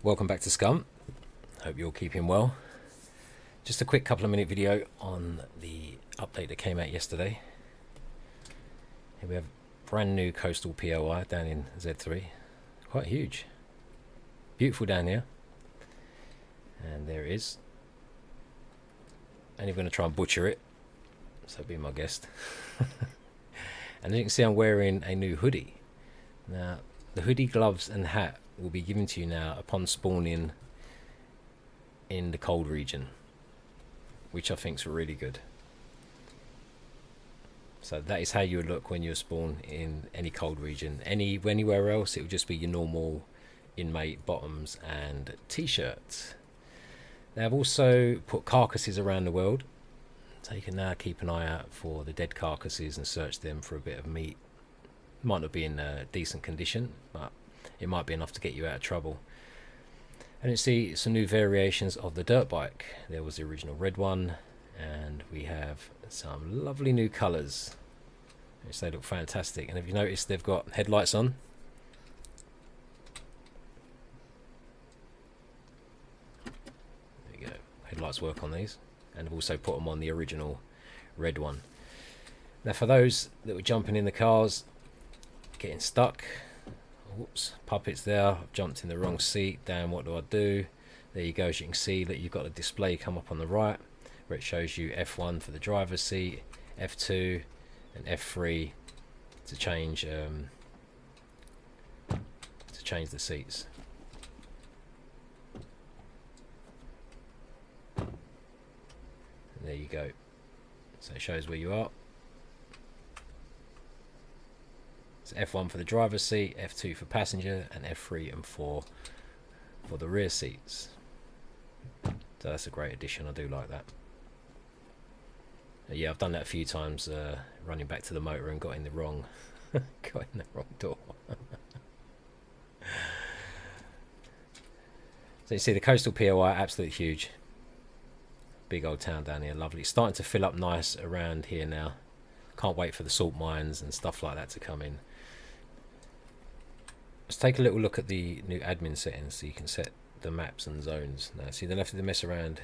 Welcome back to Scum. Hope you're keeping well. Just a quick couple of minute video on the update that came out yesterday. Here we have brand new coastal POI down in Z3. Quite huge. Beautiful down here. And there it is. And you're going to try and butcher it. So be my guest. And as you can see, I'm wearing a new hoodie. Now, the hoodie, gloves and hat will be given to you now upon spawning in the cold region, which I think is really good. So that is how you would look when you spawn in any cold region. Anywhere else, it would just be your normal inmate bottoms and t-shirts. They have also put carcasses around the world, so you can now keep an eye out for the dead carcasses and search them for a bit of meat. Might not be in decent condition, but it might be enough to get you out of trouble. And you see some new variations of the dirt bike. There was the original red one, and we have some lovely new colours, which they look fantastic. And if you notice, they've got headlights on. There you go, headlights work on these, and I've also put them on the original red one. Now for those that were jumping in the cars, getting stuck, whoops, puppets there, I've jumped in the wrong seat, damn, what do I do? There you go. As you can see that you've got a display come up on the right where it shows you F1 for the driver's seat, F2 and F3 to change the seats. And there you go, so it shows where you are. So F1 for the driver's seat, F2 for passenger, and F3 and 4 for the rear seats. So that's a great addition, I do like that. Yeah, I've done that a few times, running back to the motor and got in the wrong door. So you see the coastal POI, absolutely huge. Big old town down here, lovely. It's starting to fill up nice around here now. Can't wait for the salt mines and stuff like that to come in. Let's take a little look at the new admin settings so you can set the maps and zones. Now, so you don't have to mess around,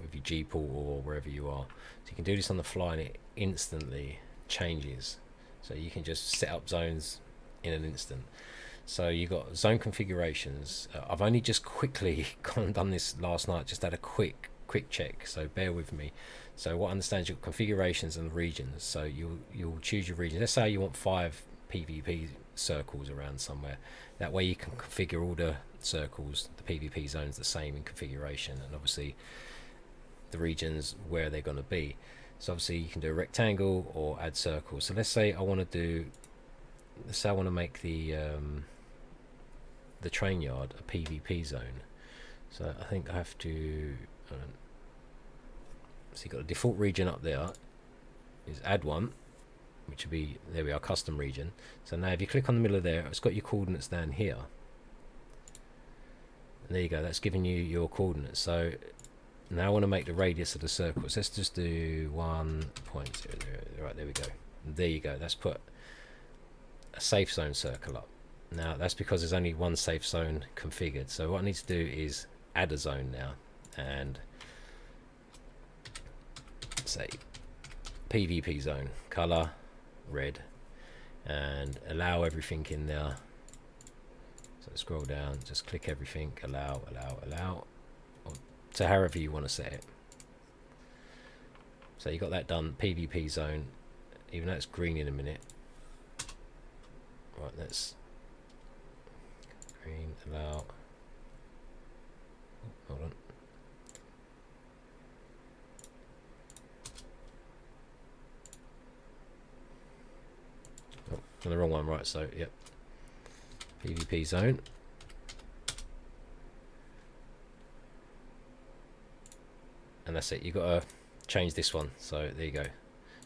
with your G pool or wherever you are. So you can do this on the fly and it instantly changes. So you can just set up zones in an instant. So you've got zone configurations. I've only just quickly gone and done this last night, just had a quick check, so bear with me. So what understands your configurations and regions. So you'll choose your region. Let's say you want 5 PvP circles around somewhere. That way you can configure all the circles, the PvP zones, the same in configuration, and obviously the regions where they're going to be. So obviously you can do a rectangle or add circles. So let's say I want to make the train yard a PvP zone. So I think I have to. So you've got the default region up there, is add one, which would be, there we are, custom region. So now if you click on the middle of there, it's got your coordinates down here. And there you go, that's giving you your coordinates. So now I want to make the radius of the circles. Let's just do 1.00. Right, there we go. And there you go, that's put a safe zone circle up. Now that's because there's only one safe zone configured. So what I need to do is add a zone now, and say PvP zone, color red, and allow everything in there. So scroll down, just click everything, allow, or to however you want to set it. So you got that done. PvP zone, even though it's green in a minute. Right, let's green, allow. Oh, hold on. On the wrong one, right? So yep, PvP zone, and that's it. You've got to change this one. So there you go.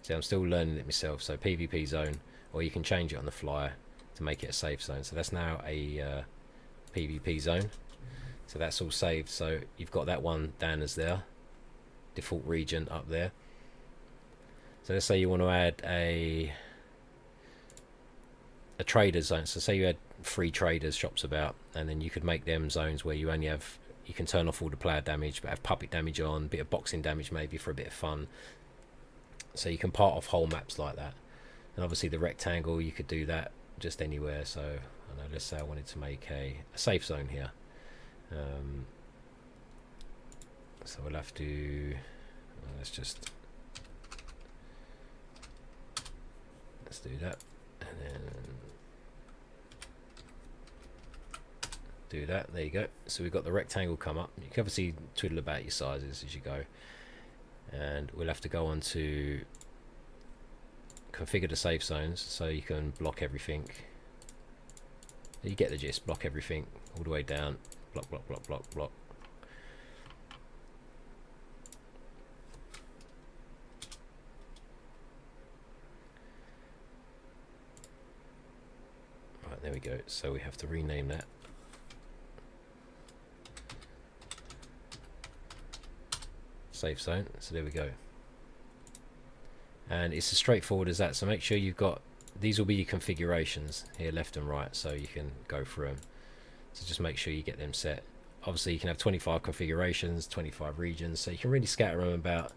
See, I'm still learning it myself. So PvP zone, or you can change it on the fly to make it a safe zone. So that's now a PvP zone. So that's all saved. So you've got that one down as there, default region up there. So let's say you want to add a a trader zone. So say you had 3 traders shops about, and then you could make them zones where you only have, you can turn off all the player damage but have puppet damage on, a bit of boxing damage maybe for a bit of fun. So you can part off whole maps like that. And obviously the rectangle, you could do that just anywhere. So I know, let's say I wanted to make a safe zone here. So we'll have to, let's do that, and then do that. There you go. So we've got the rectangle come up. You can obviously twiddle about your sizes as you go, and we'll have to go on to configure the safe zones so you can block everything. You get the gist. Block everything all the way down. Block, block, block, block, block. Right, there we go. So we have to rename that. Safe zone. So there we go. And it's as straightforward as that. So make sure you've got, these will be your configurations here, left and right, so you can go through them. So just make sure you get them set. Obviously you can have 25 configurations, 25 regions, so you can really scatter them about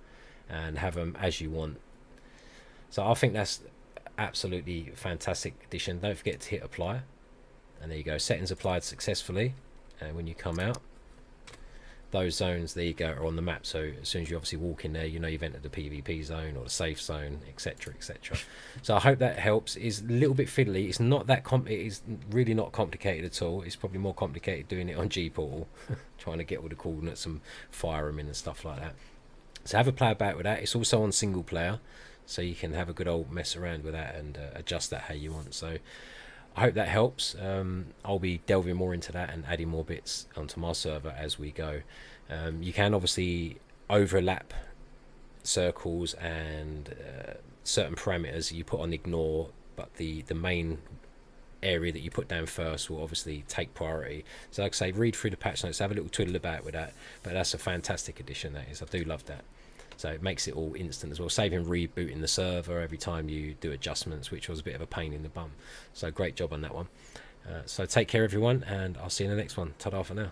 and have them as you want. So I think that's absolutely fantastic addition. Don't forget to hit apply, and there you go, settings applied successfully. And when you come out, those zones, there you go, are on the map. So as soon as you obviously walk in there, you know you've entered the PvP zone or the safe zone, etc, etc. So I hope that helps. It's a little bit fiddly. It's not that it is really not complicated at all. It's probably more complicated doing it on G-Portal, trying to get all the coordinates and fire them in and stuff like that. So have a play about with that. It's also on single player, so you can have a good old mess around with that and adjust that how you want. So I hope that helps. I'll be delving more into that and adding more bits onto my server as we go. You can obviously overlap circles and certain parameters you put on ignore, but the main area that you put down first will obviously take priority. So like I say, read through the patch notes, have a little twiddle about with that, but that's a fantastic addition, that is. I do love that. So it makes it all instant as well, saving rebooting the server every time you do adjustments, which was a bit of a pain in the bum. So great job on that one. So take care everyone, and I'll see you in the next one. Ta-da for now.